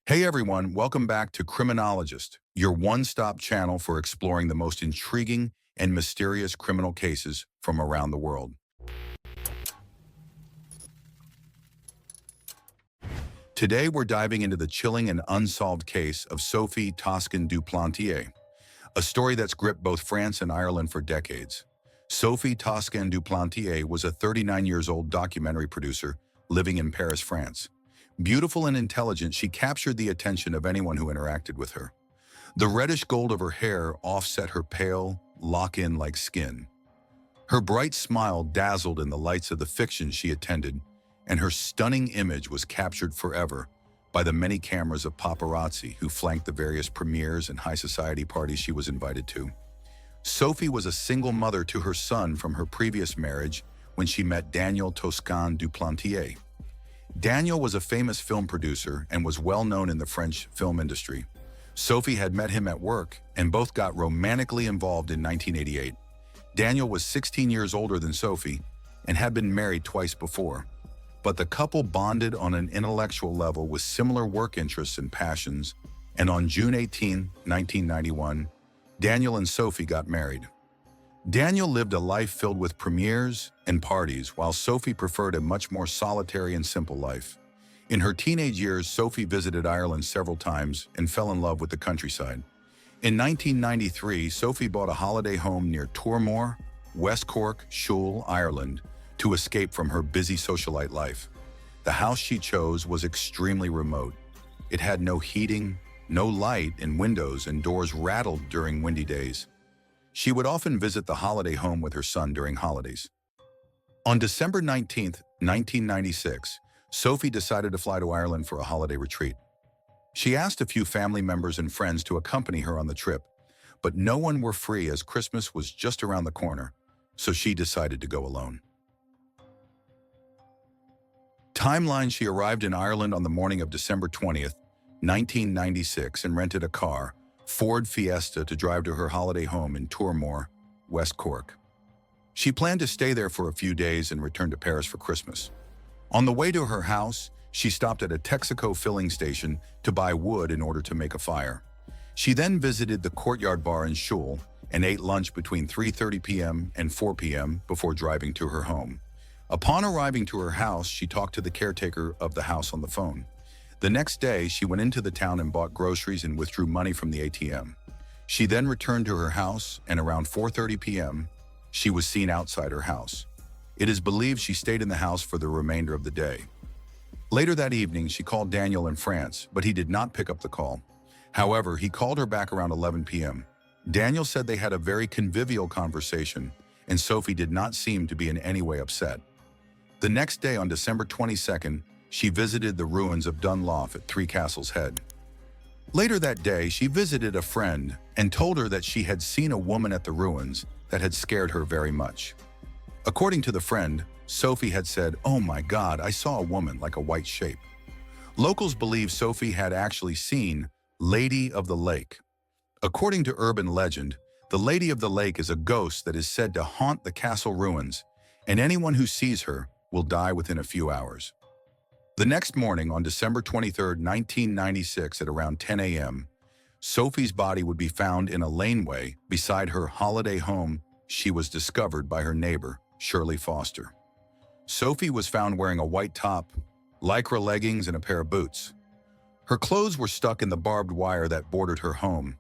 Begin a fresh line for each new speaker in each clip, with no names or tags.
Hey everyone, welcome back to Criminologist, your one-stop channel for exploring the most intriguing and mysterious criminal cases from around the world. Today we're diving into the chilling and unsolved case of Sophie Toscan du Plantier, a story that's gripped both France and Ireland for decades. Sophie Toscan du Plantier was a 39-year-old documentary producer living in Paris, France. Beautiful and intelligent, she captured the attention of anyone who interacted with her. The reddish gold of her hair offset her pale, lock-in-like skin. Her bright smile dazzled in the lights of the fiction she attended, and her stunning image was captured forever by the many cameras of paparazzi who flanked the various premieres and high society parties she was invited to. Sophie was a single mother to her son from her previous marriage when she met Daniel Toscan du Plantier. Daniel was a famous film producer and was well known in the French film industry. Sophie had met him at work, and both got romantically involved in 1988. Daniel was 16 years older than Sophie and had been married twice before. But the couple bonded on an intellectual level with similar work interests and passions, and on June 18, 1991, Daniel and Sophie got married. Daniel lived a life filled with premieres and parties, while Sophie preferred a much more solitary and simple life. In her teenage years, Sophie visited Ireland several times and fell in love with the countryside. In 1993, Sophie bought a holiday home near Toormore, West Cork, Ireland, to escape from her busy socialite life. The house she chose was extremely remote. It had no heating, no light, and windows and doors rattled during windy days. She would often visit the holiday home with her son during holidays. On December 19, 1996, Sophie decided to fly to Ireland for a holiday retreat. She asked a few family members and friends to accompany her on the trip, but no one were free as Christmas was just around the corner, so she decided to go alone. Timeline: she arrived in Ireland on the morning of December 20th, 1996 and rented a car, Ford Fiesta, to drive to her holiday home in Toormore, West Cork. She planned to stay there for a few days and return to Paris for Christmas. On the way to her house, she stopped at a Texaco filling station to buy wood in order to make a fire. She then visited the Courtyard Bar in Shul and ate lunch between 3:30 p.m. and 4 p.m. before driving to her home. Upon arriving to her house, she talked to the caretaker of the house on the phone. The next day, she went into the town and bought groceries and withdrew money from the ATM. She then returned to her house, and around 4:30 p.m., she was seen outside her house. It is believed she stayed in the house for the remainder of the day. Later that evening, she called Daniel in France, but he did not pick up the call. However, he called her back around 11 p.m. Daniel said they had a very convivial conversation, and Sophie did not seem to be in any way upset. The next day, on December 22nd, she visited the ruins of Dunlough at Three Castles Head. Later that day, she visited a friend and told her that she had seen a woman at the ruins that had scared her very much. According to the friend, Sophie had said, "Oh my God, I saw a woman like a white shape." Locals believe Sophie had actually seen Lady of the Lake. According to urban legend, the Lady of the Lake is a ghost that is said to haunt the castle ruins, and anyone who sees her will die within a few hours. The next morning, on December 23, 1996, at around 10 a.m., Sophie's body would be found in a laneway beside her holiday home. She was discovered by her neighbor, Shirley Foster. Sophie was found wearing a white top, lycra leggings, and a pair of boots. Her clothes were stuck in the barbed wire that bordered her home.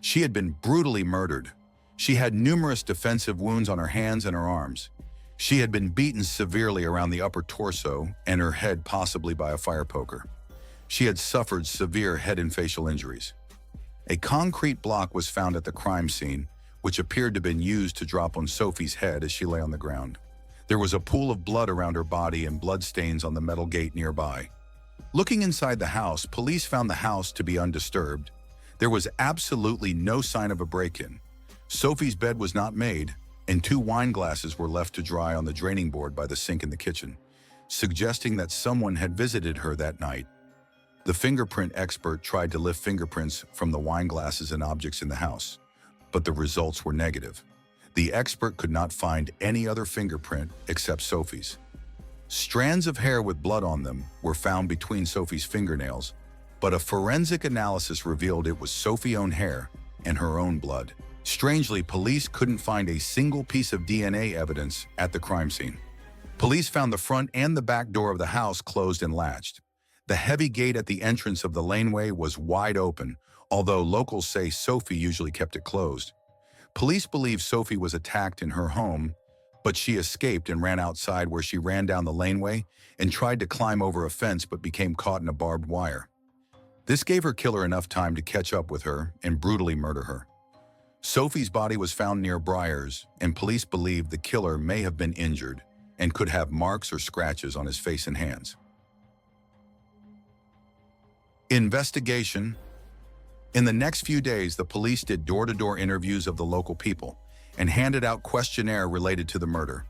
She had been brutally murdered. She had numerous defensive wounds on her hands and her arms. She had been beaten severely around the upper torso and her head, possibly by a fire poker. She had suffered severe head and facial injuries. A concrete block was found at the crime scene, which appeared to have been used to drop on Sophie's head as she lay on the ground. There was a pool of blood around her body and bloodstains on the metal gate nearby. Looking inside the house, police found the house to be undisturbed. There was absolutely no sign of a break-in. Sophie's bed was not made, and 2 wine glasses were left to dry on the draining board by the sink in the kitchen, suggesting that someone had visited her that night. The fingerprint expert tried to lift fingerprints from the wine glasses and objects in the house, but the results were negative. The expert could not find any other fingerprint except Sophie's. Strands of hair with blood on them were found between Sophie's fingernails, but a forensic analysis revealed it was Sophie's own hair and her own blood. Strangely, police couldn't find a single piece of DNA evidence at the crime scene. Police found the front and the back door of the house closed and latched. The heavy gate at the entrance of the laneway was wide open, although locals say Sophie usually kept it closed. Police believe Sophie was attacked in her home, but she escaped and ran outside, where she ran down the laneway and tried to climb over a fence but became caught in a barbed wire. This gave her killer enough time to catch up with her and brutally murder her. Sophie's body was found near Briars, and police believe the killer may have been injured and could have marks or scratches on his face and hands. Investigation. In the next few days, the police did door-to-door interviews of the local people and handed out questionnaire related to the murder.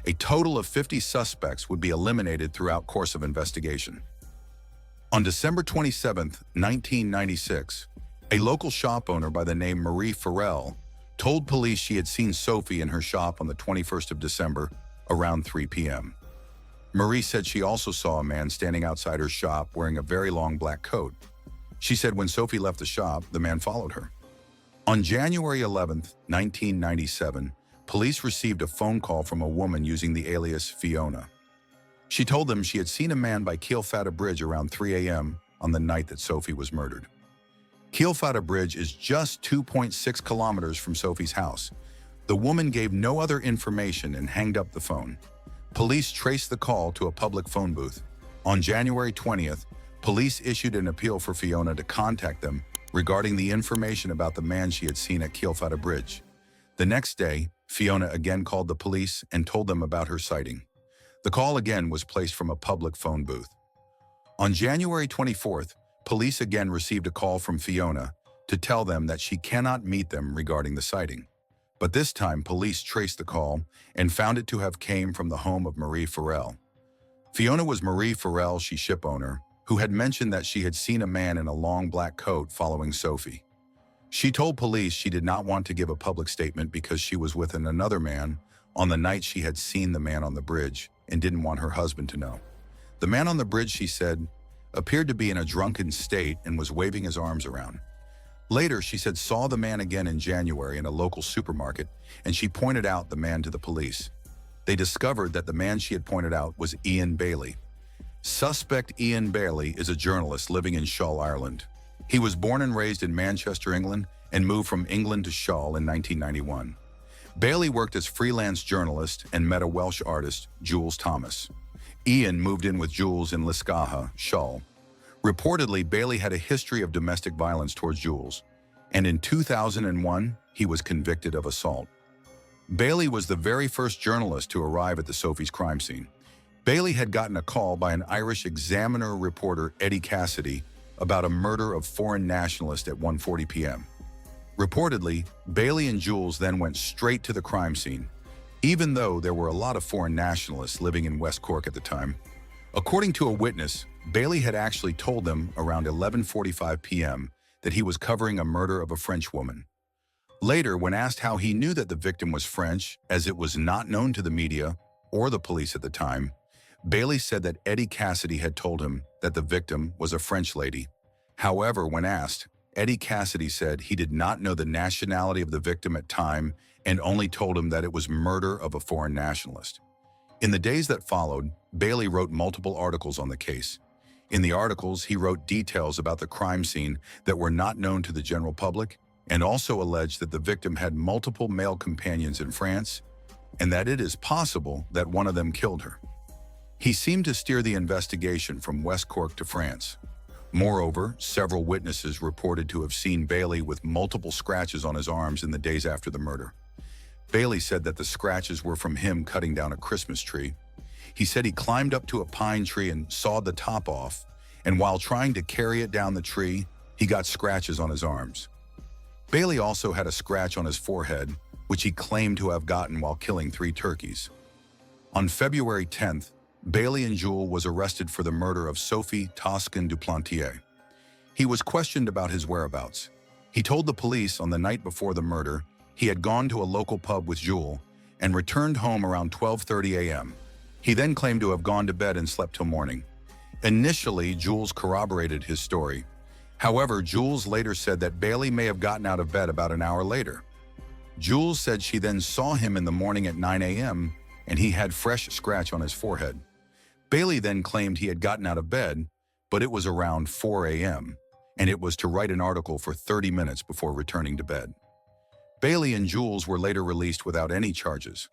A total of 50 suspects would be eliminated throughout course of investigation. On December 27, 1996, a local shop owner by the name Marie Farrell told police she had seen Sophie in her shop on the 21st of December around 3 p.m. Marie said she also saw a man standing outside her shop wearing a very long black coat. She said when Sophie left the shop, the man followed her. On January 11, 1997, police received a phone call from a woman using the alias Fiona. She told them she had seen a man by Keelfata Bridge around 3 a.m. on the night that Sophie was murdered. Keelfata Bridge is just 2.6 kilometers from Sophie's house. The woman gave no other information and hanged up the phone. Police traced the call to a public phone booth. On January 20th, police issued an appeal for Fiona to contact them regarding the information about the man she had seen at Keelfata Bridge. The next day, Fiona again called the police and told them about her sighting. The call again was placed from a public phone booth. On January 24th, police again received a call from Fiona to tell them that she cannot meet them regarding the sighting. But this time, police traced the call and found it to have came from the home of Marie Farrell. Fiona was Marie Farrell, she ship owner, who had mentioned that she had seen a man in a long black coat following Sophie. She told police she did not want to give a public statement because she was with another man on the night she had seen the man on the bridge and didn't want her husband to know. The man on the bridge, she said, appeared to be in a drunken state and was waving his arms around. Later, she said saw the man again in January in a local supermarket, and she pointed out the man to the police. They discovered that the man she had pointed out was Ian Bailey. Suspect Ian Bailey is a journalist living in Shull, Ireland. He was born and raised in Manchester, England, and moved from England to Shull in 1991. Bailey worked as freelance journalist and met a Welsh artist, Jules Thomas. Ian moved in with Jules in Liscaha, Shull. Reportedly, Bailey had a history of domestic violence towards Jules, and in 2001, he was convicted of assault. Bailey was the very first journalist to arrive at the Sophie's crime scene. Bailey had gotten a call by an Irish Examiner reporter, Eddie Cassidy, about a murder of foreign nationalists at 1:40 p.m. Reportedly, Bailey and Jules then went straight to the crime scene, even though there were a lot of foreign nationalists living in West Cork at the time. According to a witness, Bailey had actually told them around 11:45 p.m. that he was covering a murder of a French woman. Later, when asked how he knew that the victim was French, as it was not known to the media or the police at the time, Bailey said that Eddie Cassidy had told him that the victim was a French lady. However, when asked, Eddie Cassidy said he did not know the nationality of the victim at time and only told him that it was murder of a foreign nationalist. In the days that followed, Bailey wrote multiple articles on the case. In the articles, he wrote details about the crime scene that were not known to the general public, and also alleged that the victim had multiple male companions in France, and that it is possible that one of them killed her. He seemed to steer the investigation from West Cork to France. Moreover, several witnesses reported to have seen Bailey with multiple scratches on his arms in the days after the murder. Bailey said that the scratches were from him cutting down a Christmas tree. He said he climbed up to a pine tree and sawed the top off, and while trying to carry it down the tree, he got scratches on his arms. Bailey also had a scratch on his forehead, which he claimed to have gotten while killing 3 turkeys. On February 10th, Bailey and Jules was arrested for the murder of Sophie Toscan du Plantier. He was questioned about his whereabouts. He told the police on the night before the murder he had gone to a local pub with Jules and returned home around 12:30 a.m. He then claimed to have gone to bed and slept till morning. Initially, Jules corroborated his story, However, Jules later said that Bailey may have gotten out of bed about an hour later. Jules said she then saw him in the morning at 9 a.m. and he had fresh scratch on his forehead. Bailey then claimed he had gotten out of bed, but it was around 4 a.m., and it was to write an article for 30 minutes before returning to bed. Bailey and Jules were later released without any charges.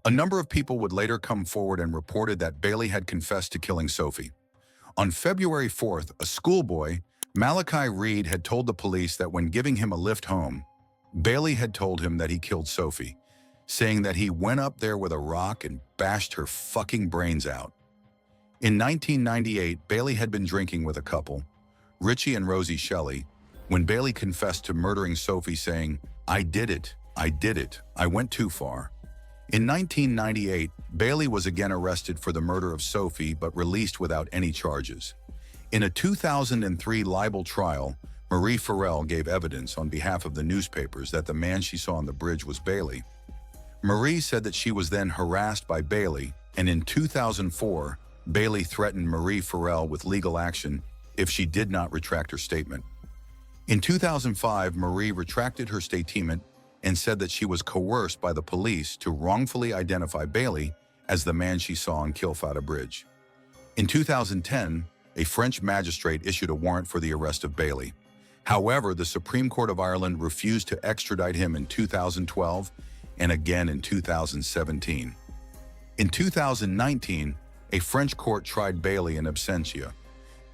A number of people would later come forward and reported that Bailey had confessed to killing Sophie. On February 4th, a schoolboy, Malachi Reed, had told the police that when giving him a lift home, Bailey had told him that he killed Sophie, saying that he went up there with a rock and bashed her fucking brains out. In 1998, Bailey had been drinking with a couple, Richie and Rosie Shelley, when Bailey confessed to murdering Sophie, saying, "I did it, I went too far." In 1998, Bailey was again arrested for the murder of Sophie but released without any charges. In a 2003 libel trial, Marie Farrell gave evidence on behalf of the newspapers that the man she saw on the bridge was Bailey. Marie said that she was then harassed by Bailey, and in 2004, Bailey threatened Marie Farrell with legal action if she did not retract her statement. In 2005, Marie retracted her statement and said that she was coerced by the police to wrongfully identify Bailey as the man she saw on Kilfata Bridge. In 2010, a French magistrate issued a warrant for the arrest of Bailey. However, the Supreme Court of Ireland refused to extradite him in 2012 and again in 2017. In 2019, a French court tried Bailey in absentia.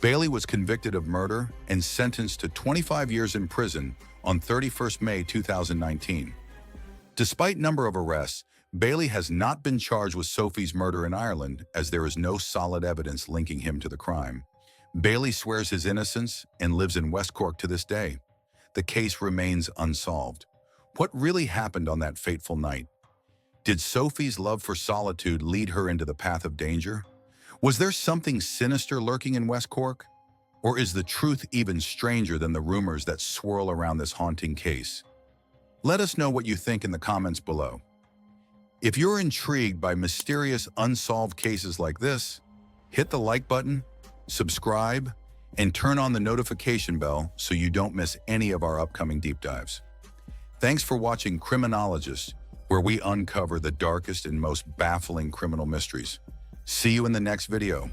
Bailey was convicted of murder and sentenced to 25 years in prison on 31st May 2019. Despite number of arrests, Bailey has not been charged with Sophie's murder in Ireland, as there is no solid evidence linking him to the crime. Bailey swears his innocence and lives in West Cork to this day. The case remains unsolved. What really happened on that fateful night? Did Sophie's love for solitude lead her into the path of danger? Was there something sinister lurking in West Cork? Or is the truth even stranger than the rumors that swirl around this haunting case? Let us know what you think in the comments below. If you're intrigued by mysterious unsolved cases like this, hit the like button, subscribe, and turn on the notification bell so you don't miss any of our upcoming deep dives. Thanks for watching Criminologist, where we uncover the darkest and most baffling criminal mysteries. See you in the next video.